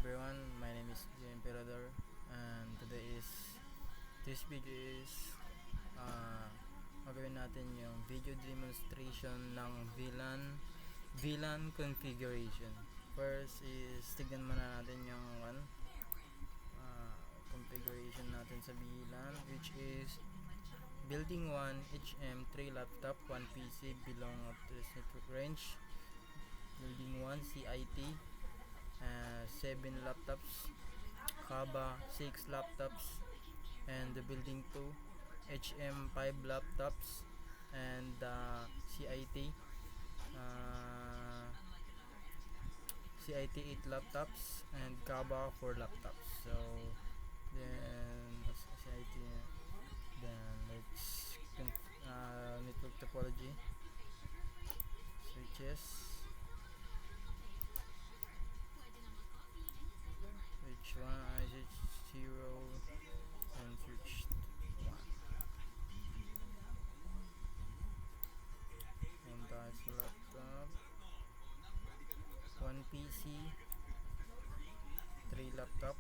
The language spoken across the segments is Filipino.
everyone, my name is J Emperador, and this video is uh, magawin natin yung video demonstration ng VLAN configuration. First is tignan muna natin yung configuration natin sa VLAN, which is building 1 HM 3 laptop 1 PC belong to this network range. Building 1 CIT 7 laptops, Kaba 6 laptops, and the building 2 HM 5 laptops, and CIT 8 laptops, and Kaba 4 laptops. So then CIT, then let's network topology, switches, switch 1, switch 0, and switch 1. And that's laptop, 1 PC, 3 laptop,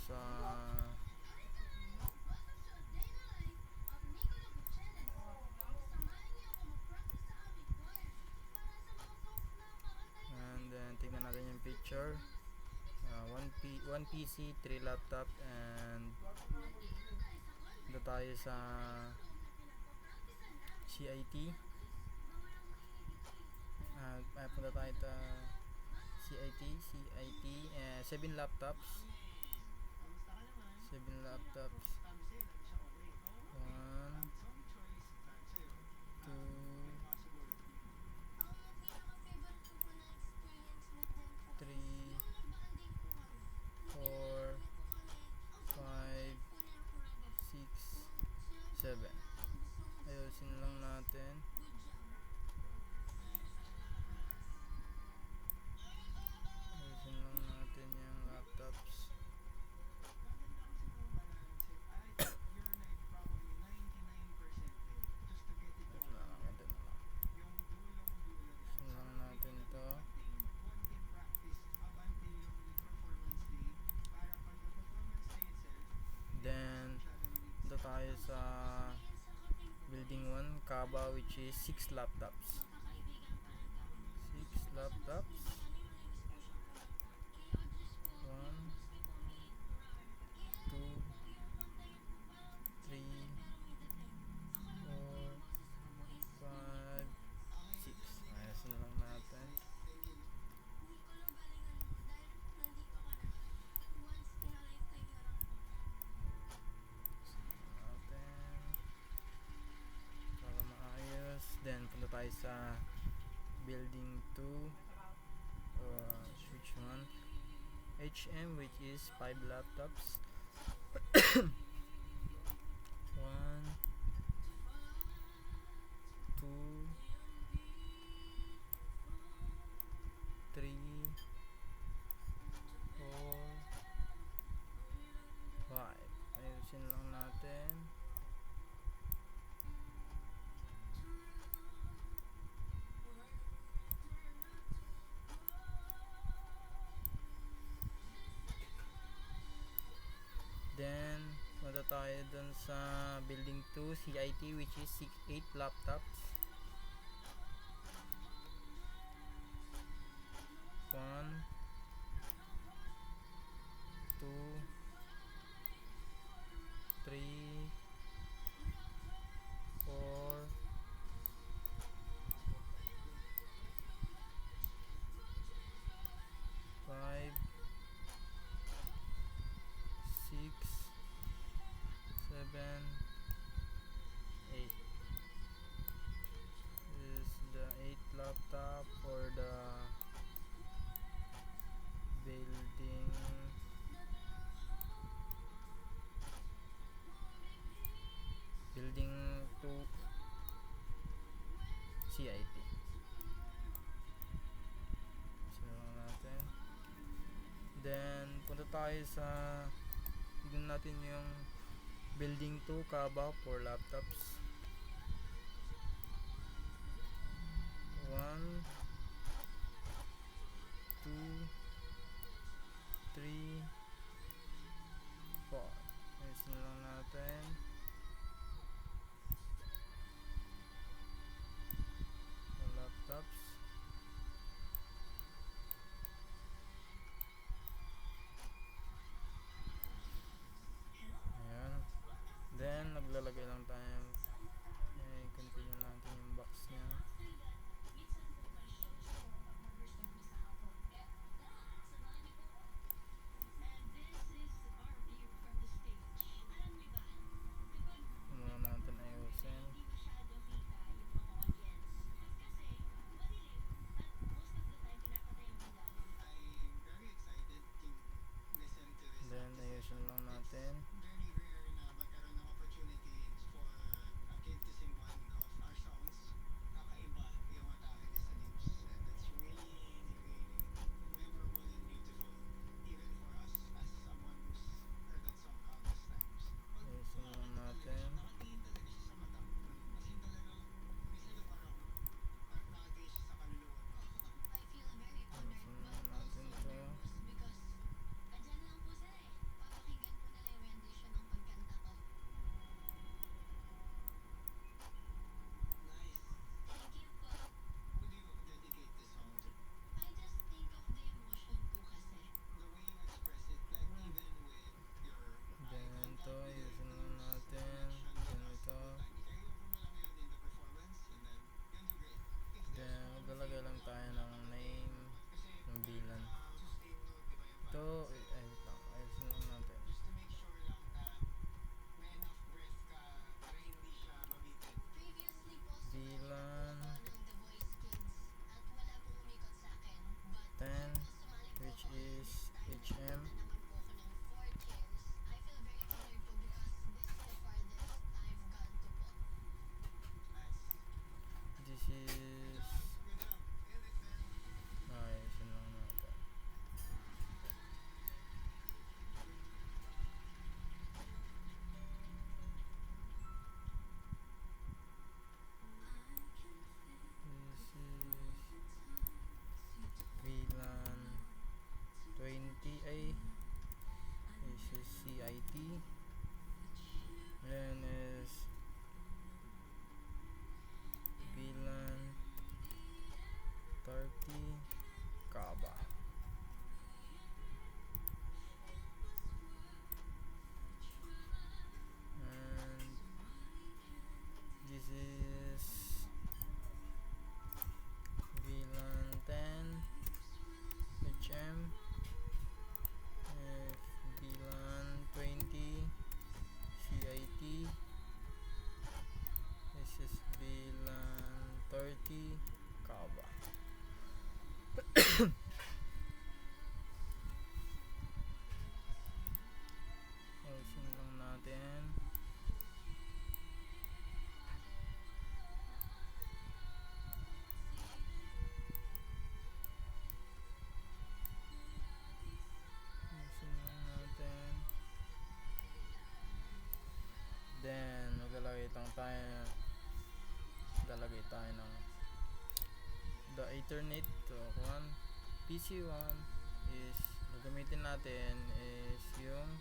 sa and then tingnan natin yung picture. 1 PC, 3 laptop, and dito tayo sa CIT. Punta tayo sa CIT 7 laptops, 1, 2, 3, 4, 5, 6, 7. Ayusin lang natin. Yung laptops. Then dito tayo sa building 1 Kaba, which is 6 laptops, 1, 2, 3, 4, 5, 6. Ayusin lang natin. Para maayos. Then punta tayo sa building 2, switch 1 HM, which is 5 laptops. 1, 2, 3, 4, 5. Ayusin lang natin. Then punta tayo dun sa building 2 CIT, which is 8 laptops, 1, 2, 3, 4, 5, 6, 7, 8. This is the 8 laptop for the building building 2 CIT. So natin. Then punta tayo sa tignan natin yung building 2 Kaba for laptops. 1, 2, 3, 4. Ayusin lang natin. Yung laptops. Ayan. Then, naglalagay lang tayo. Continue natin yung box niya. Muna natin ayusin. Then, ayusin lang natin. Ayusin lang natin. Ayusin lang natin to. Then ito, ayusin lang natin. Then ito. Then maglalagay lang tayo ng name ng bilan. Ito, ayusin lang natin. Bilan 10, which is HM. This is ayusin lang natin. This is VLAN 20A. This is CIT. Then is VLAN 30 Kaba. And this is VLAN 10 HM. VLAN 20 CIT. This is VLAN 30 Kaba. Ayusin lang natin. Ayusin lang natin. Then maglalagay tayo ng the Ethernet to 1. PC1 is gagamitin natin is yung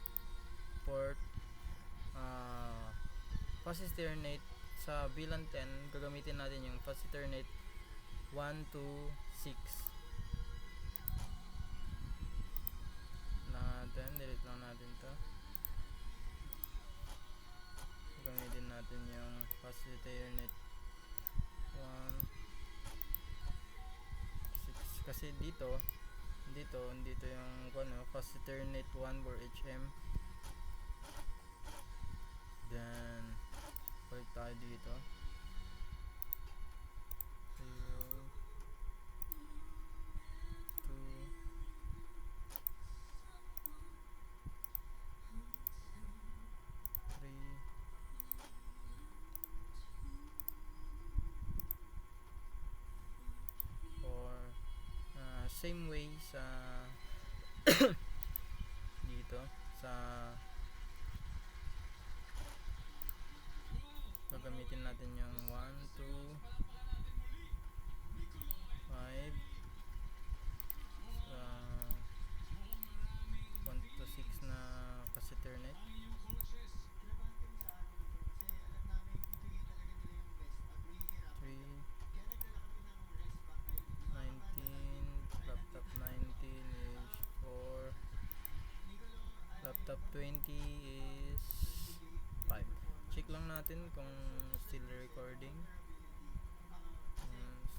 port fast Ethernet. Sa VLAN 10 gagamitin natin yung fast Ethernet 1 to 6 natin. Delete lang natin to. Gamitin natin yung fast Ethernet 1 6 kasi dito yung fast Ethernet 1 for HM. Then balik tayo dito. 0 2 3 4. Same way sa dito sa gagamitin natin yung 1 2 Ethernet. Laptop 19 is 4, laptop 20 is 5. Check lang natin kung still recording.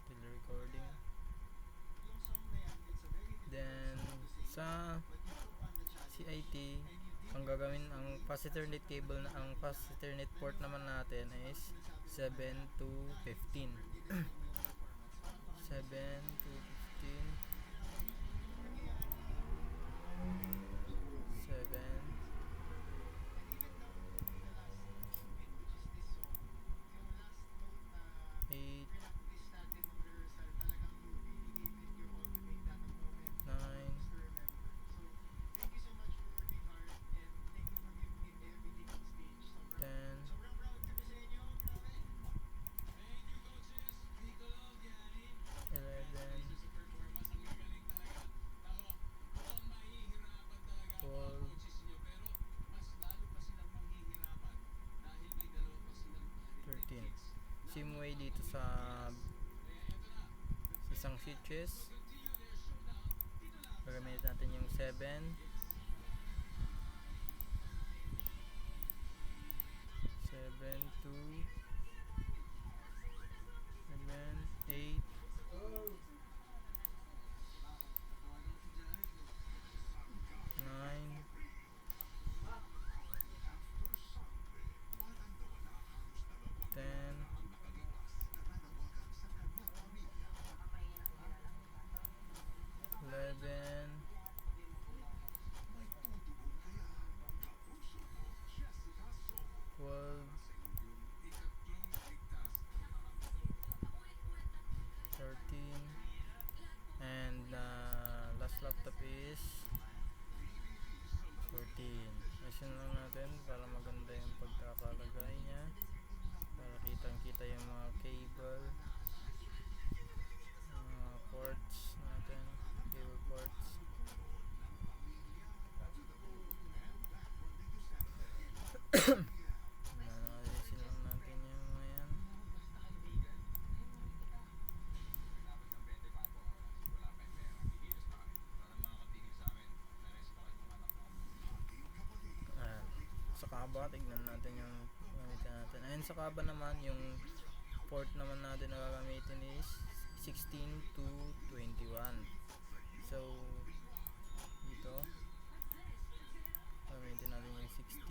Still recording. Then sa CIT, ang fast Ethernet cable na ang fast Ethernet port naman natin is 7 to 15. 7 to 15. 7, 8, 9, 10, 11, 12, 13. Same way dito sa isang switches. Gagamit natin yung 7, 7 to 7, 8, 9, 10, 11, 12, 13, and last laptop is 14. Ayusin lang natin para maganda yung pagkakalagay niya, para kitang kita yung mga cable, ports natin, cable ports. Ayusin lang natin yung mga yan. Sa kaba, tignan natin yung gamitin natin. Ayun, sa kaba naman, yung port naman natin na gagamitin is 16 to 21. So dito gamitin natin yung 16,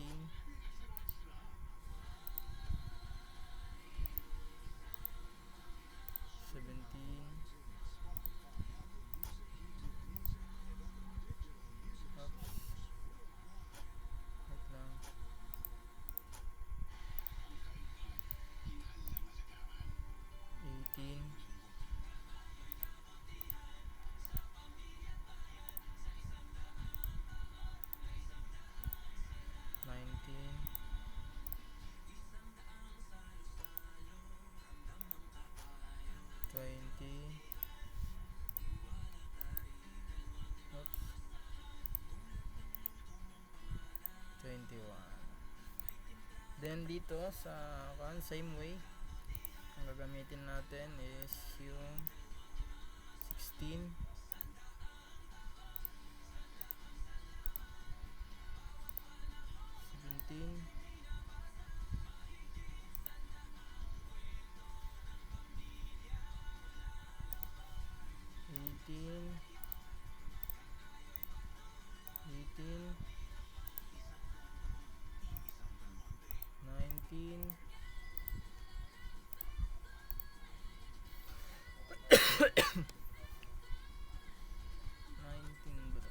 17, wait lang, 18, 19, 20, 21. Then dito sa same way, ang gagamitin natin is yung 16, 17, 18, 18, 19, 19 ba to?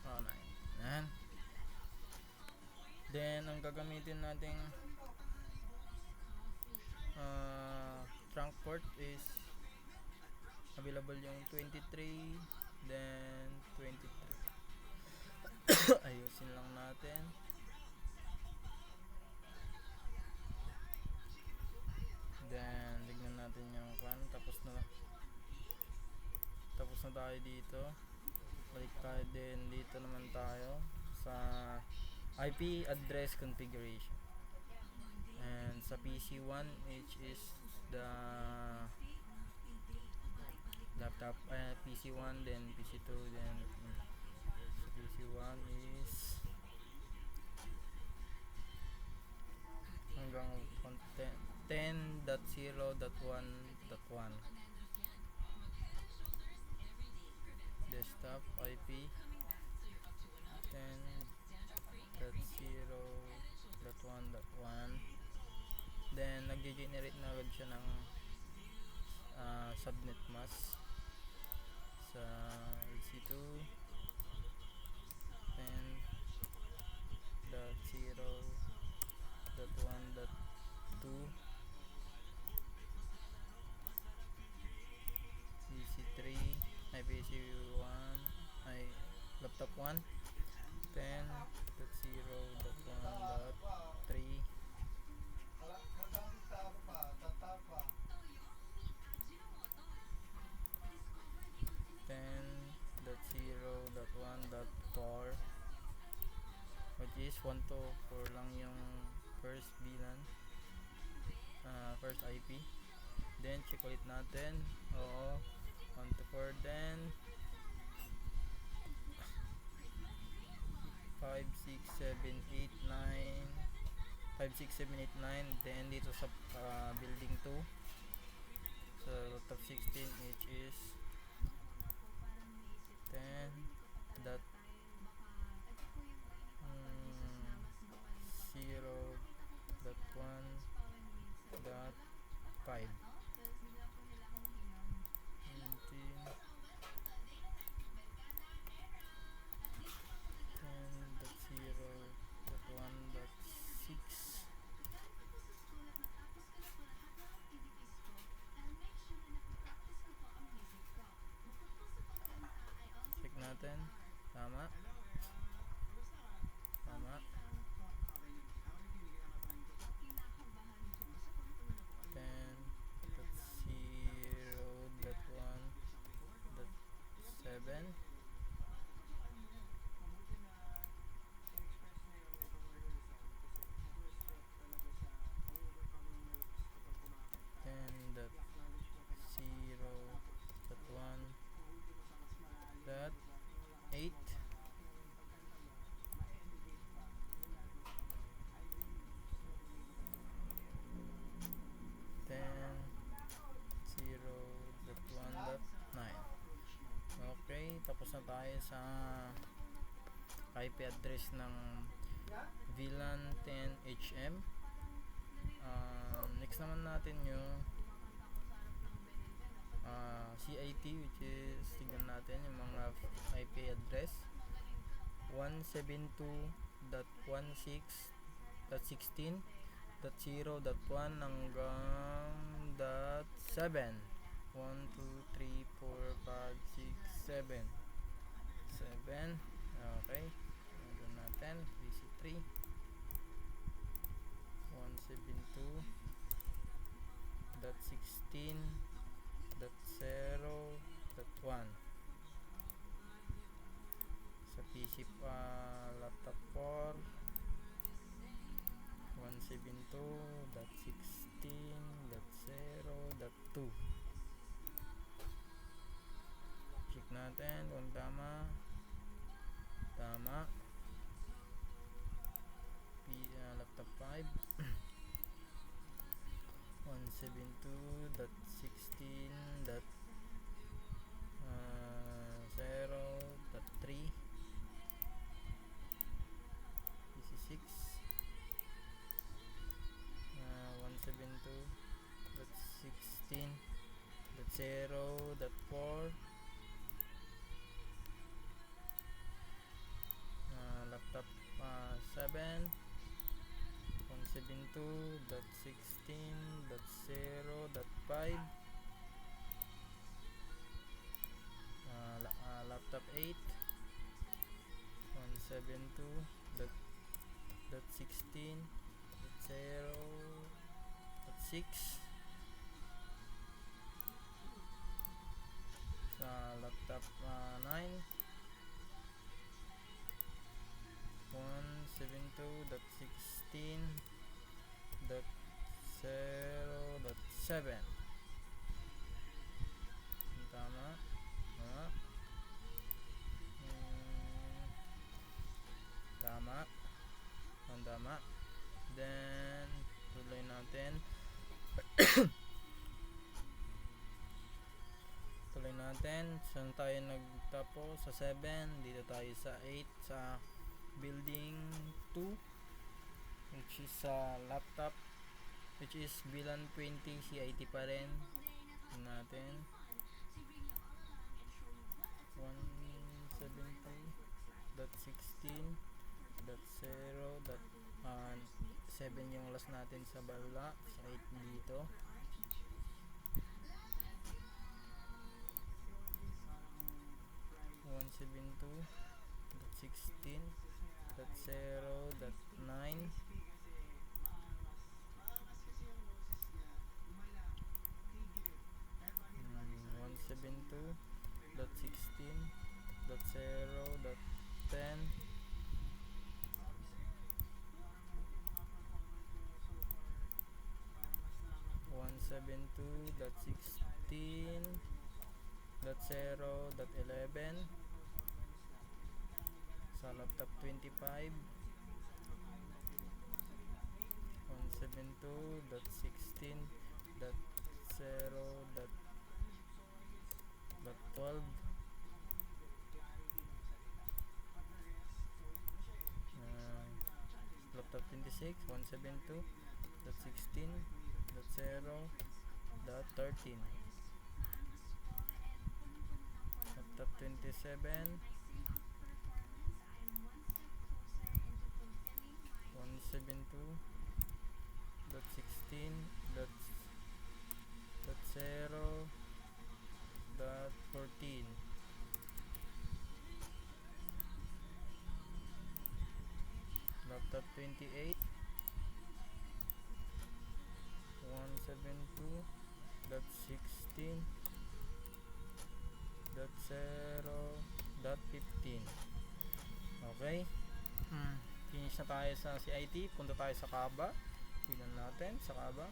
Oh, 9. Yan. Then ang gagamitin nating trunk port is available yung 23, then 23. Ayusin lang natin. Then tignan natin yung tapos na tayo dito. Balik tayo din dito naman tayo sa IP address configuration. And sa PC1, which is the laptop, PC1, then PC2, then sa PC1 is hanggang 10.0.1.1. Desktop IP 10.0.1.1. Then nag-generate na agad siya ng subnet mask sa EC2 10.0.1.2 PC3 ay PC1 ay laptop 1 10.0.1.3 10.0.1.4 which is 1 to 4 lang yung first VLAN, first IP. Then check ulit natin, oo, 1 to 4. Then 5, 6, 7, 8, 9 5, 6, 7, 8, 9. Then dito sa building 2 sa laptop 16, which is 10.0.1.5 10.0.1.6. Check natin, tama. 10.0.1.7. Ten dot 0.1.8. Then 0.1.9. Okay, tapos na tayo sa IP address ng VLAN 10HM. Next naman natin yung CIT, which is tignan natin yung mga IP address 172.16.0.1 hanggang .7. 1, 2, 3, 4, 5, 6, 7. 7. Okay. Tignan natin. PC3. 172.16.0.1 sa PC laptop 4 172.16.0.2. check natin kung tama. Laptop 5 172.16.0.3. PC6 172.16.0.4. Laptop 7 172.16.0.5. Laptop 8 172.16.0.6. sa laptop 9 172.16.0.7. Tama. Tama. Tama. Ang tama. Then tuloy natin. Tuloy natin. Saan tayo nagtapos? Sa 7. Dito tayo sa 8. Sa building 2, which is sa laptop, which is bilan 20 CIT pa rin. Natin 170.16.0.7 yung last natin sa bala, sa 8 dito. One 172.16.0.11 sa laptop 25. 172.16.0.12 laptop 26. 172.16.0.13 laptop 27. 172.16.0.14 laptop 28. 172.16.0.15. Okay. Finish na tayo sa CIT. Punta tayo sa Kaba. Tignan natin sa Kaba.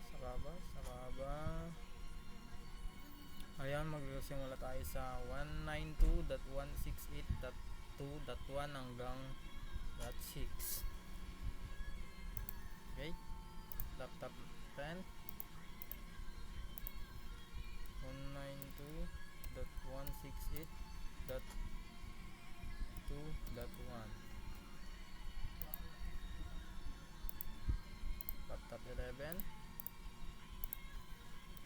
Ayan, magsimula tayo sa 192.168.2.1 hanggang .6. Okay. Laptop 10. 192.168.2.1 laptop 11.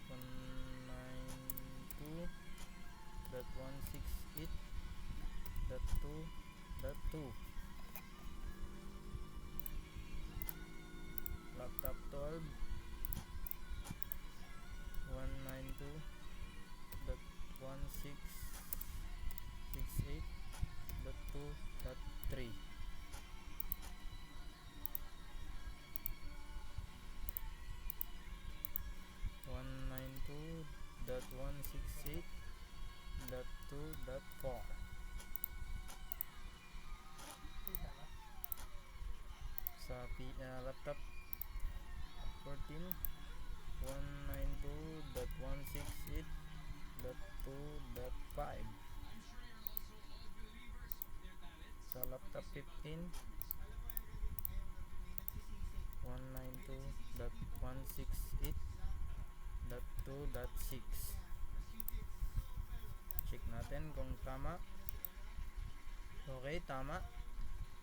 192.168.2.2 laptop 12. 192.168.2.3 192.168.2.4 sa laptop 14. 192.168.2.5 sa laptop 15. 192.168.2.6 check natin kung tama. Okay, tama.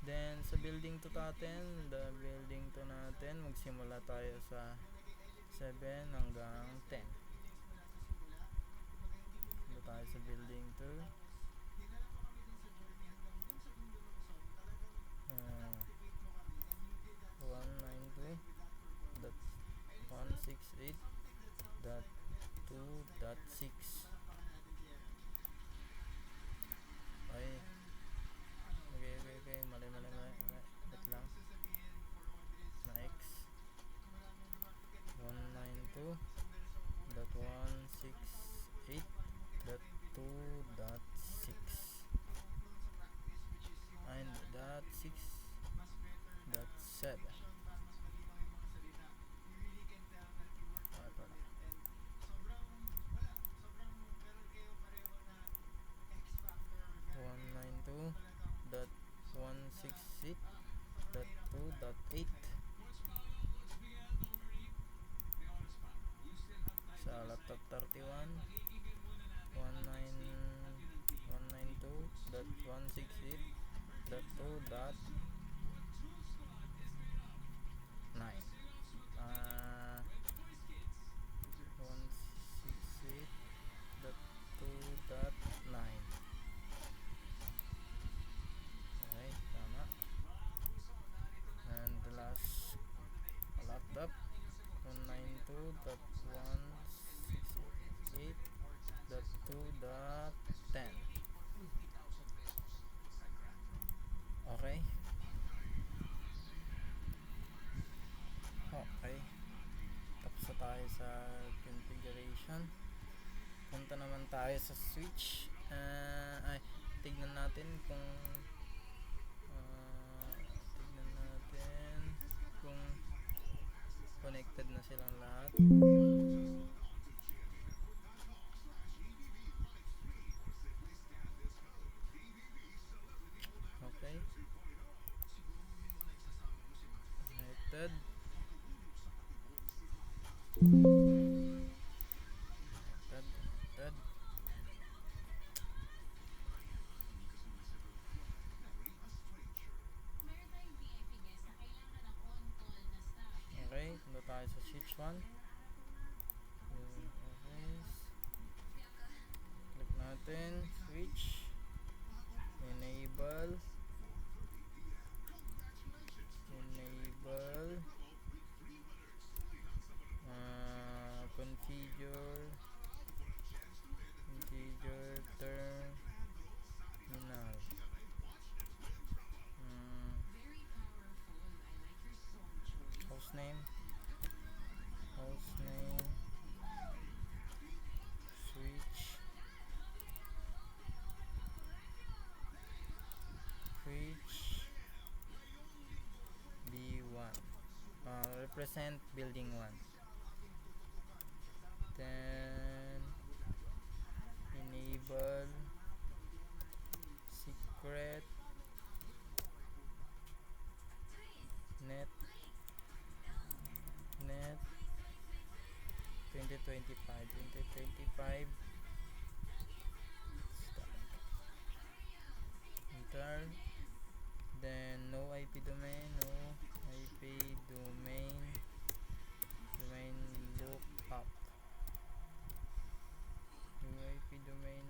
Then sa building 2 natin, magsimula tayo sa 7 hanggang 10. Dito tayo sa building 2. 192.168.2.6 ay okay mali wait lang. Next 192.168.2.6 and .6 131 192.168.2.9 168.2.9. Okay, tama. And the last laptop 192.168.2.10. Okay. Okay. Tapos na tayo sa configuration. Punta naman tayo sa switch. Tignan natin kung connected na silang lahat. Okay. Connected. Connected. Okay, punta tayo sa switch 1. Okay. Click natin, switch, enable, configure terminal. Hostname, switch B1, represent building 1. Then enable secret net 2025 enter. Then no IP domain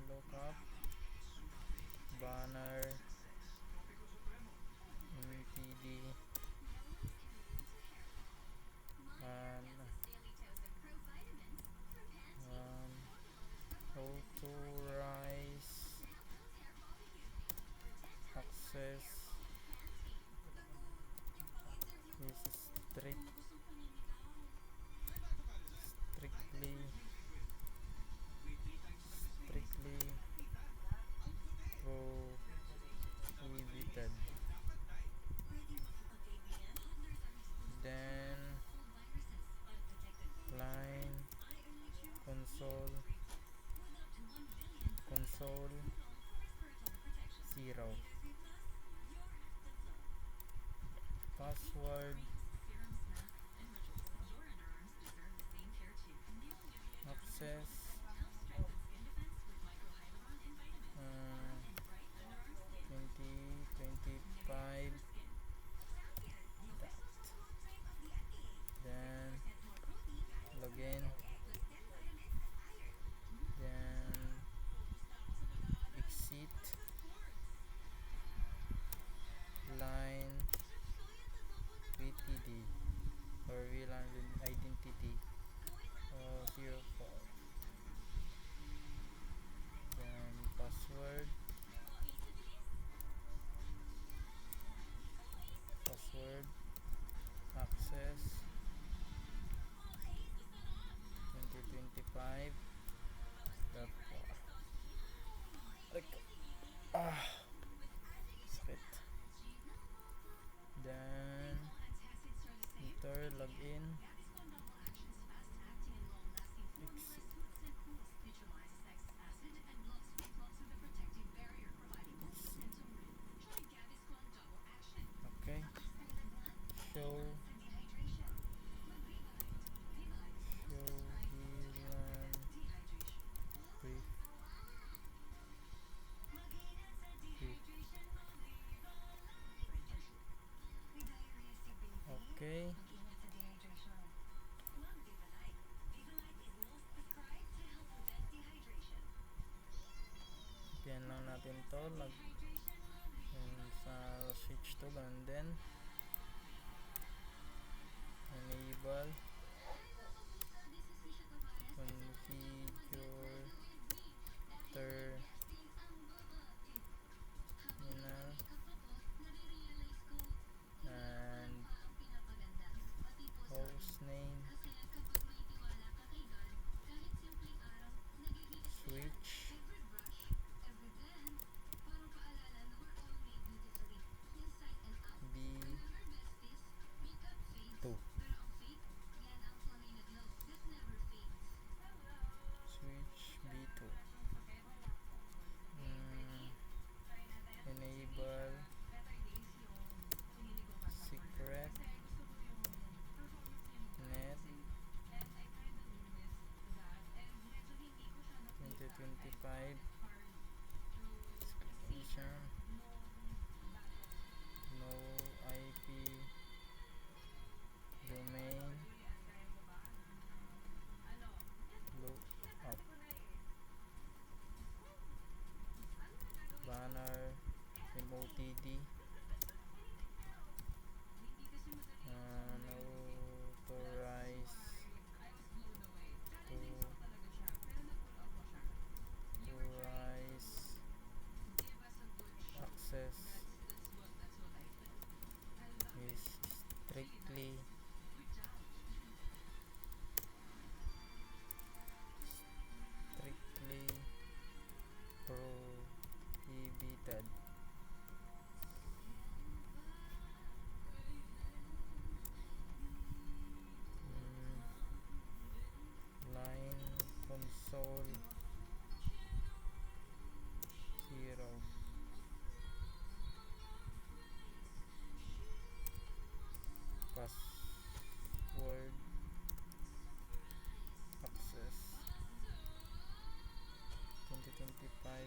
lookup. Banner MPD and authorize access is strictly prohibited. Then line console 0. Password access 2025 that. Then login. Then exit line VTD or VLAN identity 04. Then password access 2025 dot 4. Sakit. Then enter login exit. Okay, show VLAN to sa switch to, ganun din. Enable, configure terminal, and hostname, switch B2, switch B2. Enable secret net 2025 exclamation no IP domain lookup banner MOTD unauthorized to authorize access is strictly prohibited. Line console 0. Password access 2025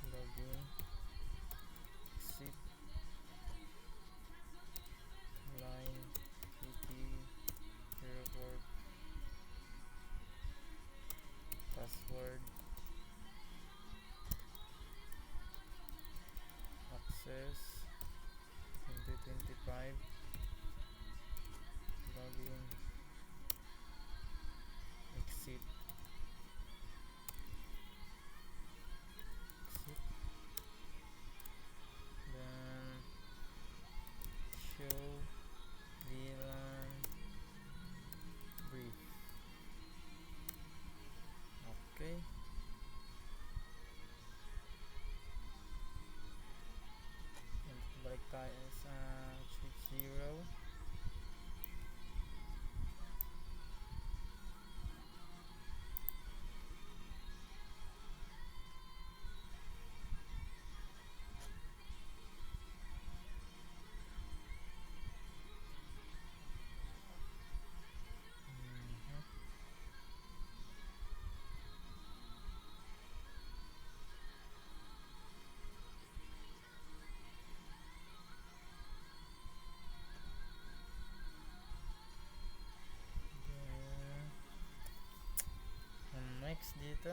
login exit line pt report password access 2025 login exit then show VLAN brief. Okay, balik tayo sa switch 0. Next dito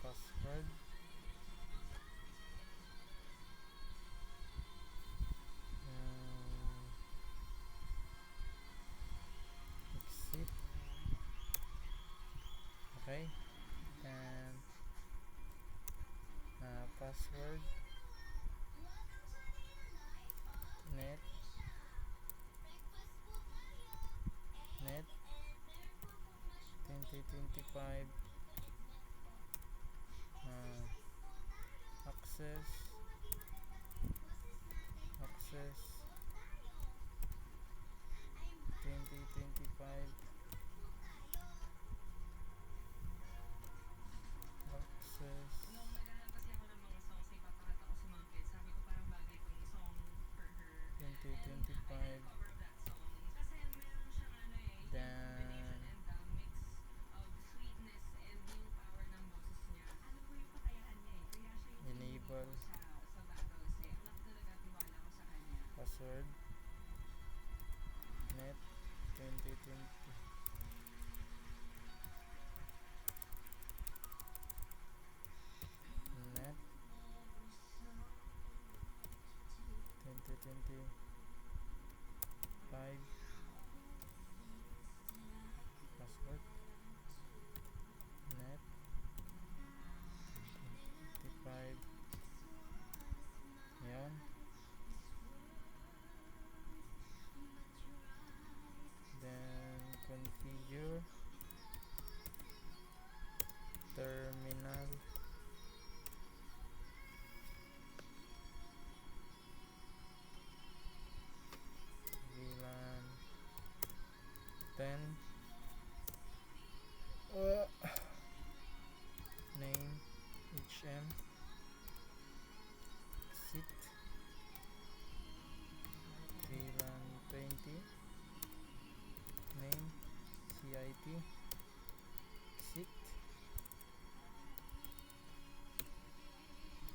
password exit. Okay, and password net 2025 access 2025 access 2025 then enable password net net 2025 password net 25 yan, then configure terminal VLAN 10 name HM exit VLAN 20 name CIT exit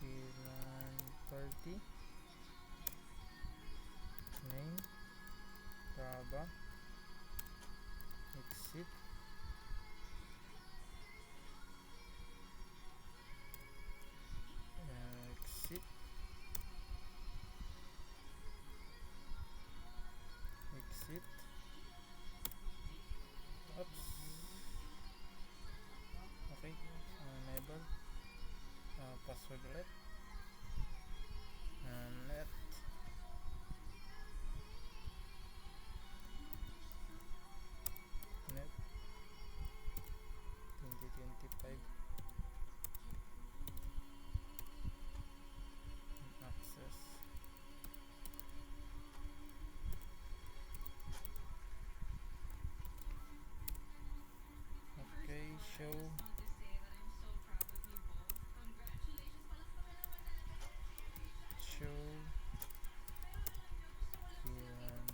VLAN 30 name Raba exit exit exit oops okay, enable password ulit net net 2025 access okay, show VLAN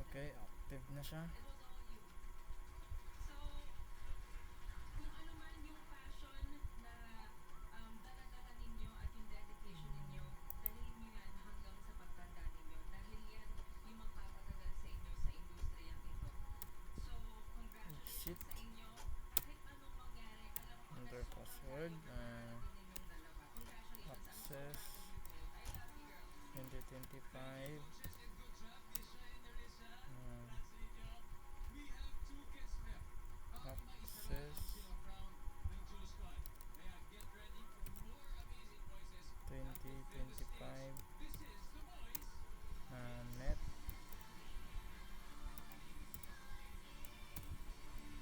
okay, active na siya. Exit under password access 2025 access 2025 net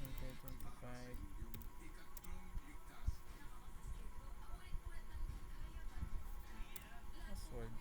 2025 password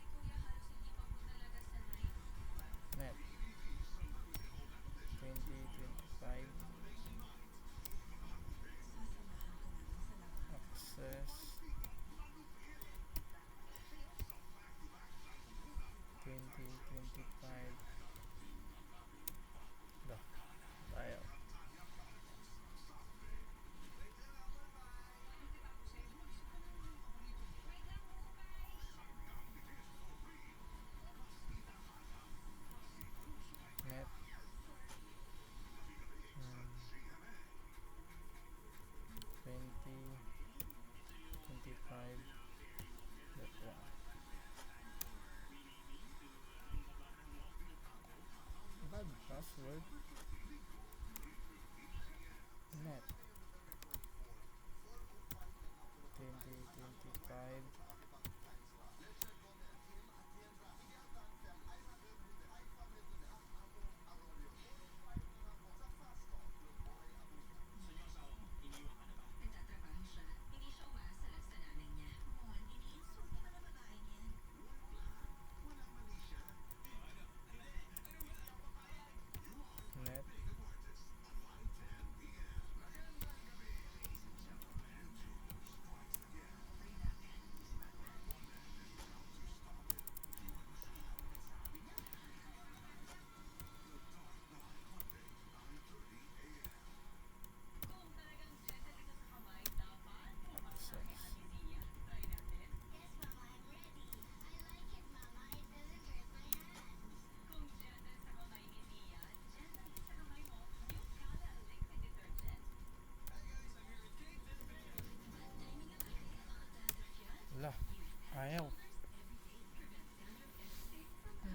Ayaw.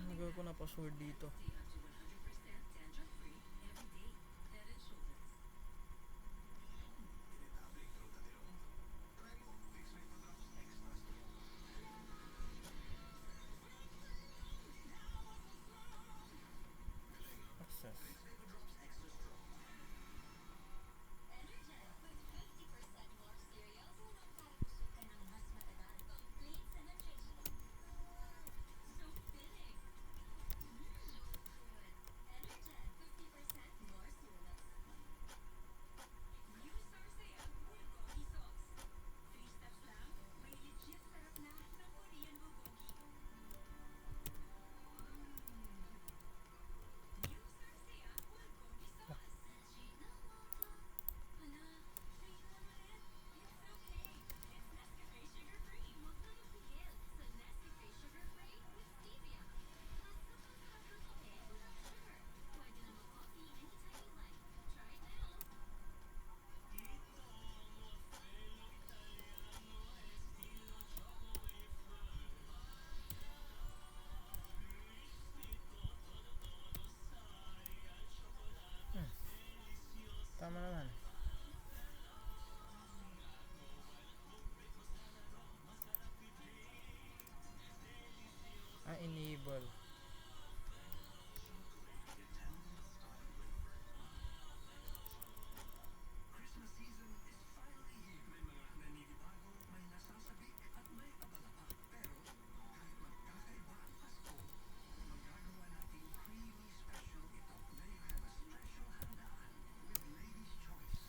Nagawa ko na password dito. Access. Tama naman. Enable.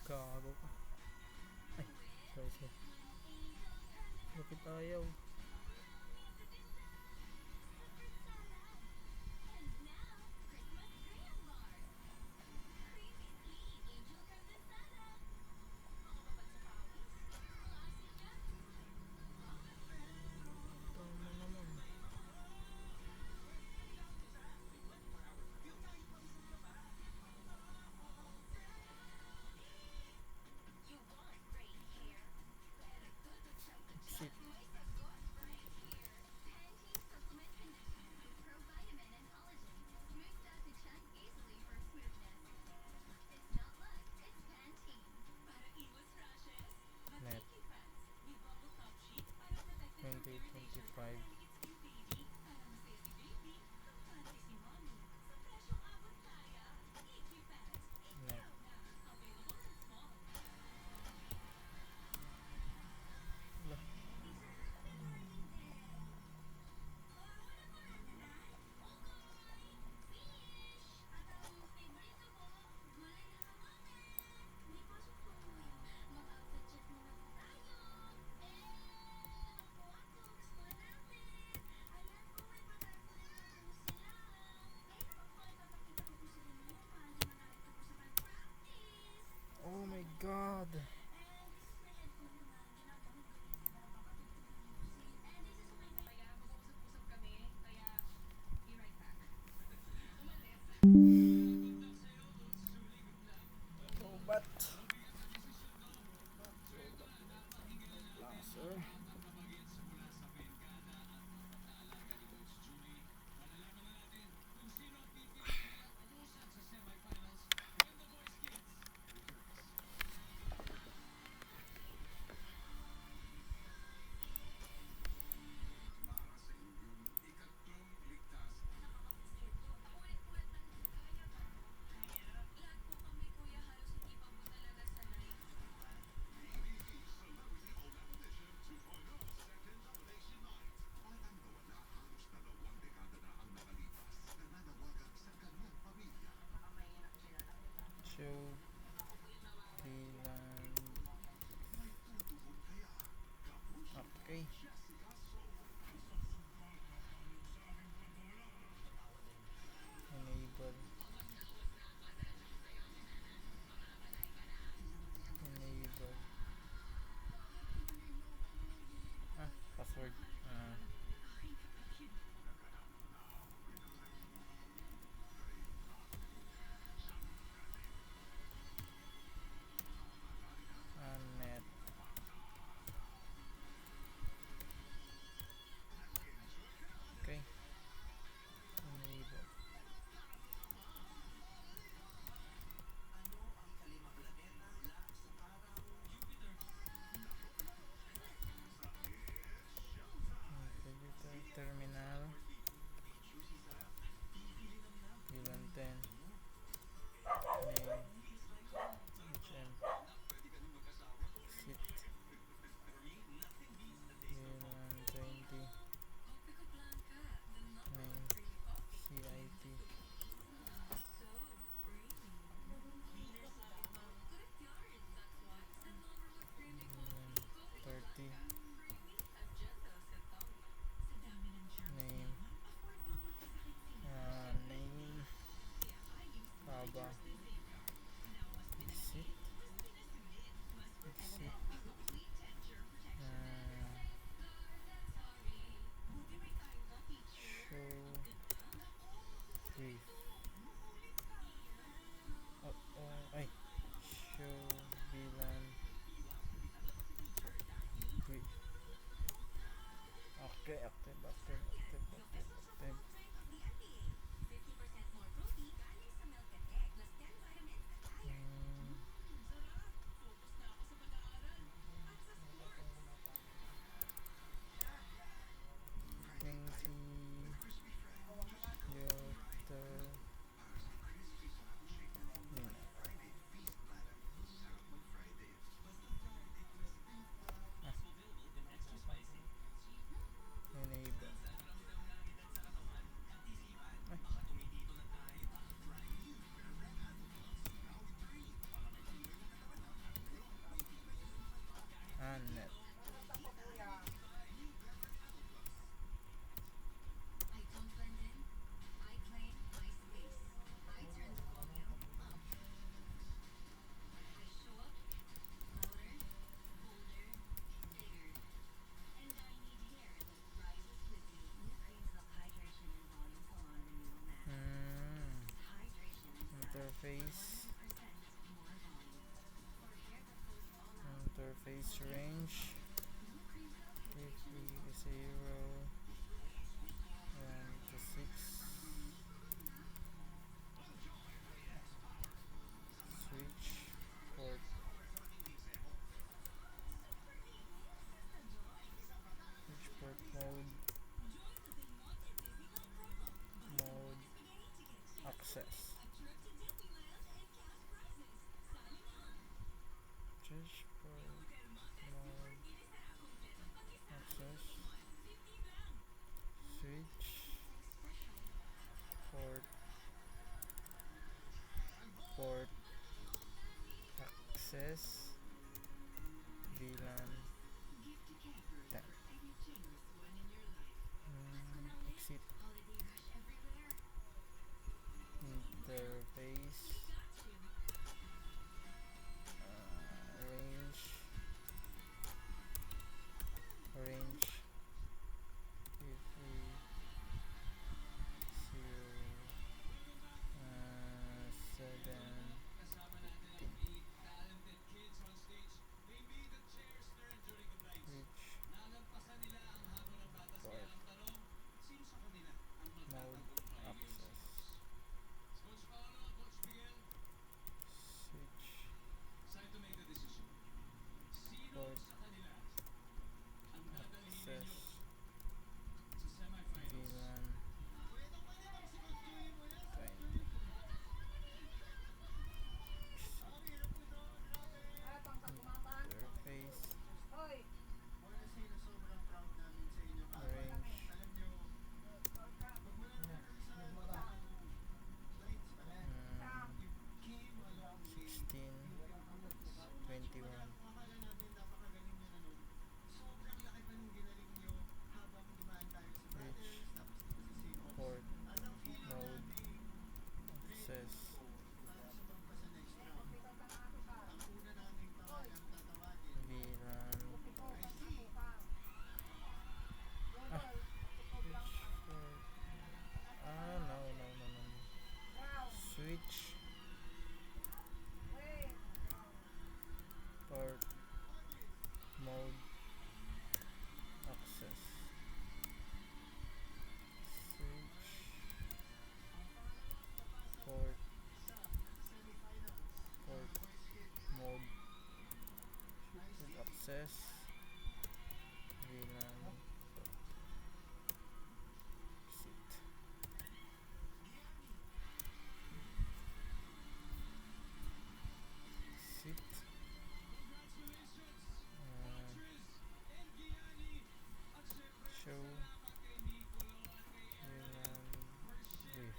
Gago ka. Ay, sorry. Bakit ayaw? Tama naman. Shit. Net 2025. Net. Lah. Oh my god. Lobat. Laser. interface range if we 0 1 to 6 switch port mode access switch port mode access switch port access VLAN 10 exit interface range if we 7 which port mode access switch port access VLAN 20 interface range 16 21 which port mode access VLAN switch port mode access switch port mode access VLAN exit show VLAN brief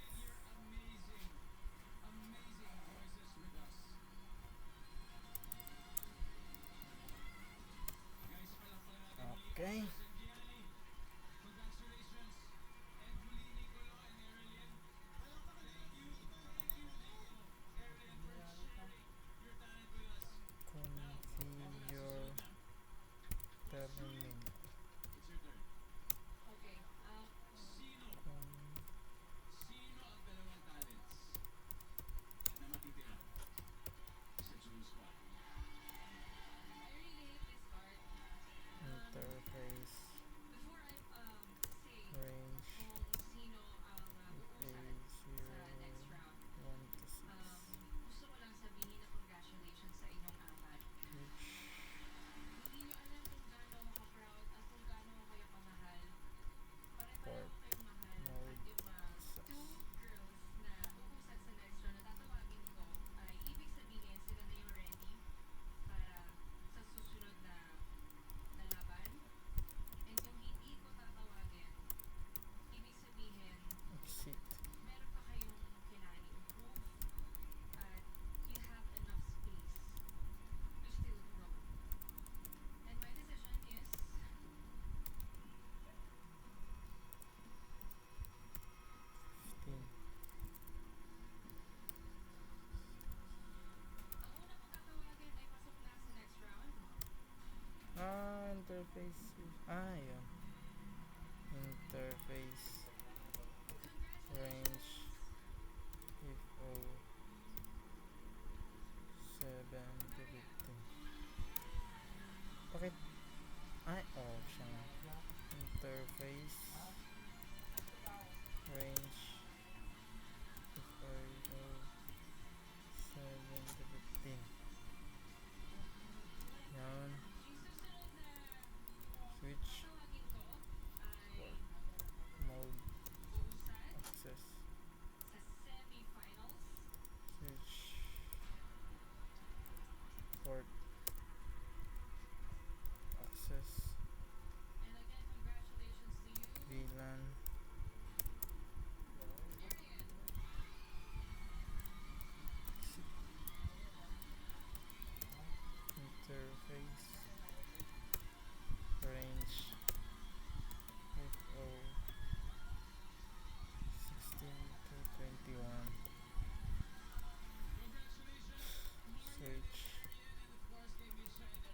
okay configure terminal interface range A01 to 6 which port mode access exit interface yun interface range if O port access VLAN interface range FO 16 to 21 switch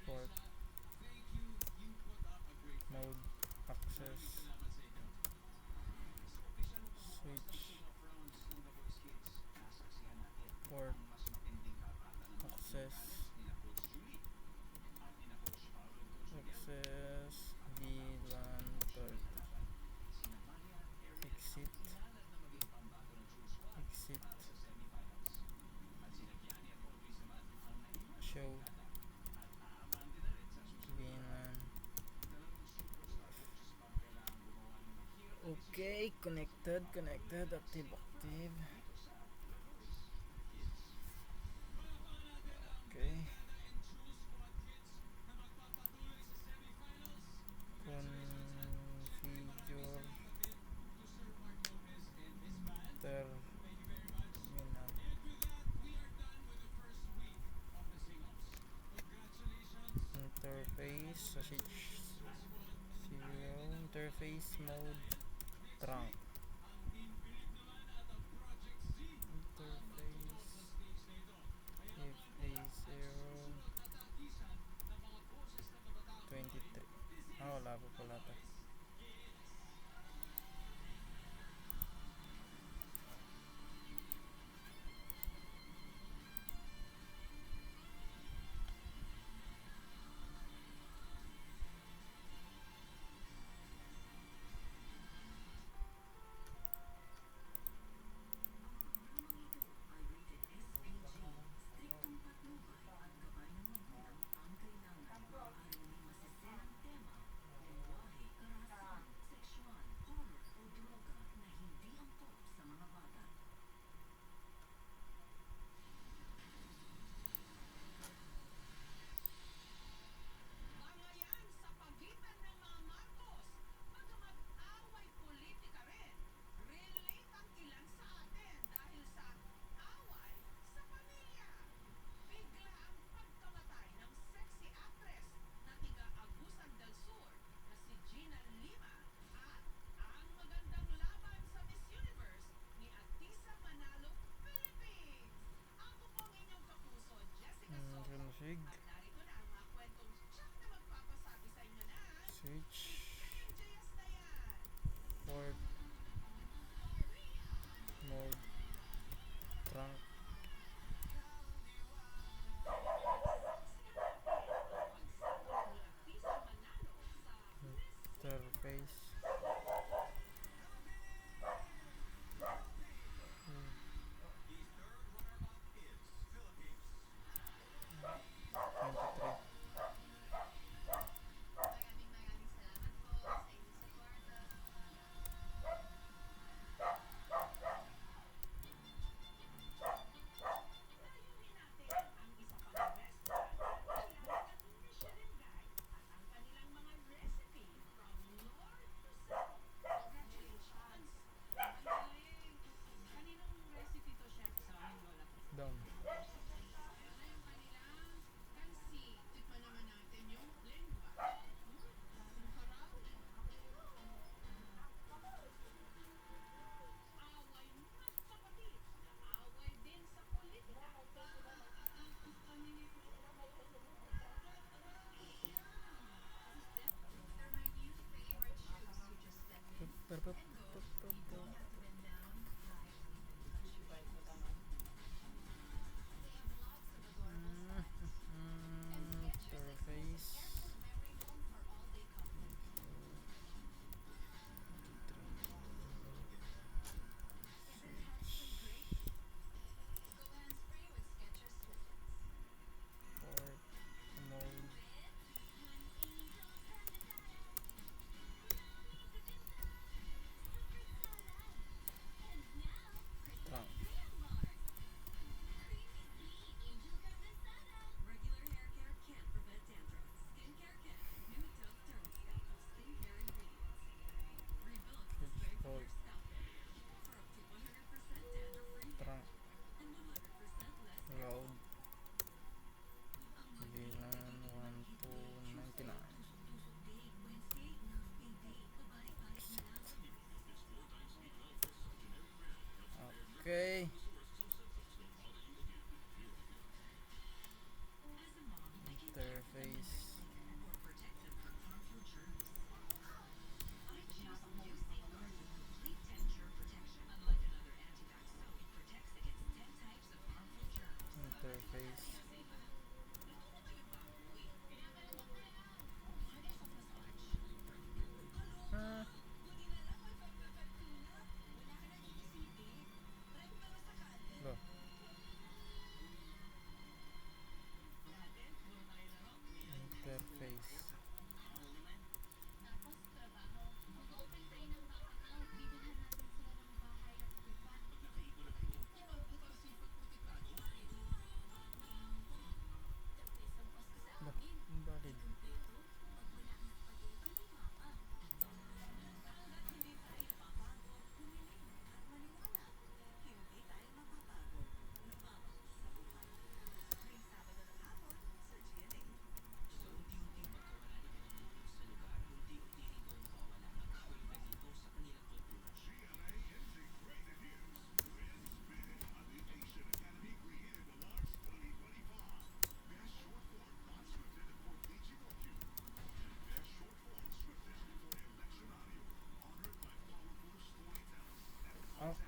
port mode access switch port access VLAN 30 exit show VLAN. Okay, connected, active. Okay. Configure terminal. Interface switch 0 interface mode trunk interface FA0 23. Wala pa pala to. Config switch port mode trunk interface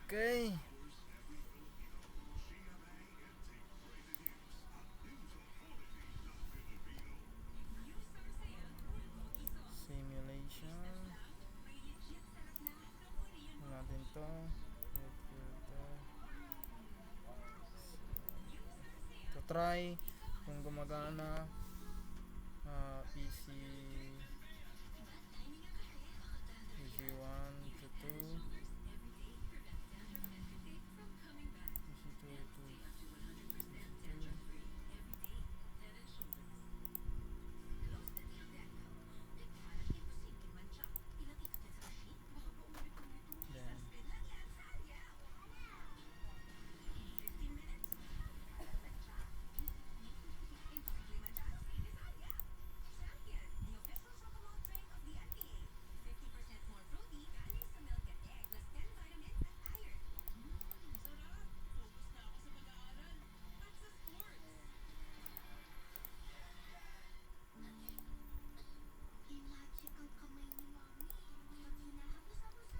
Okay. Simulation. Natin to. To try kung gumagana. PC 1 to 2. PC 2 to PC 2. Then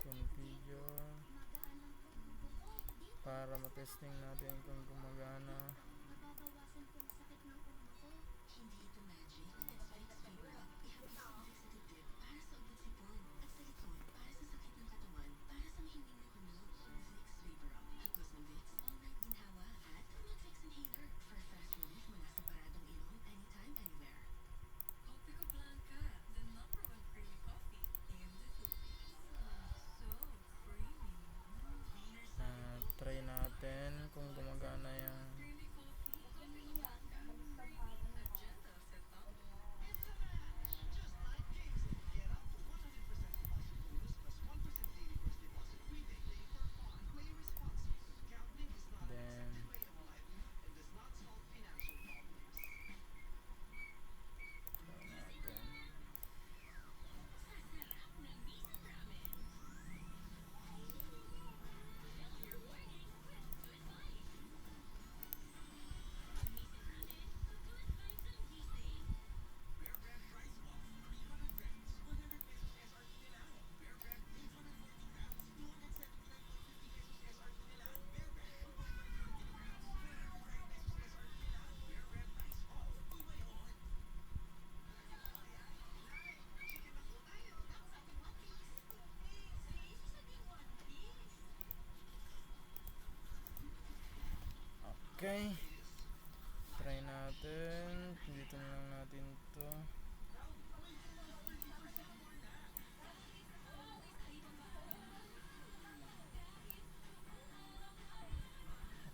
configure para matesting natin kung gumagana. Try natin kung gumagana yung then okay, try natin dito na lang natin to.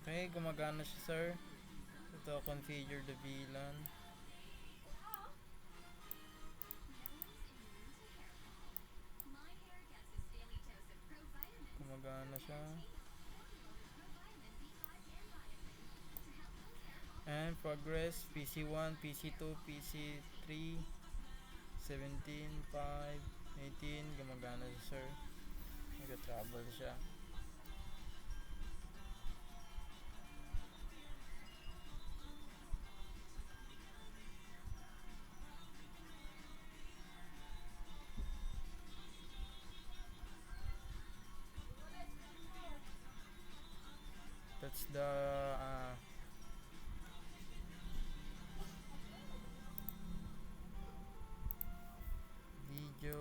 Okay, gumagana siya, sir. Ito, configure the VLAN. Gumagana siya. And progress, PC1, PC2, PC3, 17, 5, 18, gumagana siya, sir. Nag-trouble siya. That's the video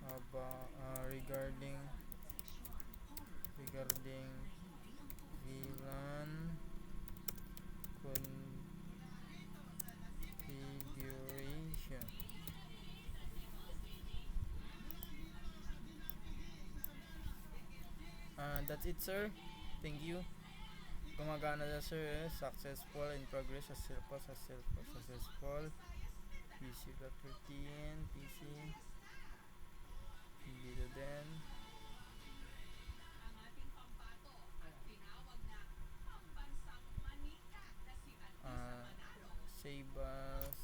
about regarding VLAN configuration. That's it, sir. Thank you. Gumagana na, sir. Successful in progress. Successful. PC 15, PC dito din. Save as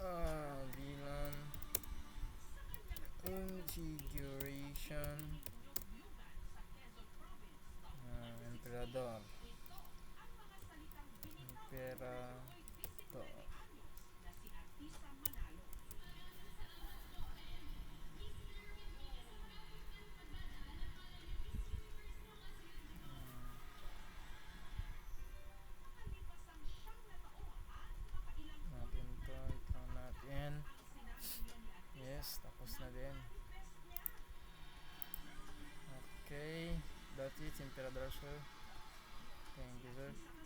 VLAN configuration Emperador pera to. Natin to, ito natin. Yes, tapos na din. Okay, that's it, Emperador sir. Thank you sir.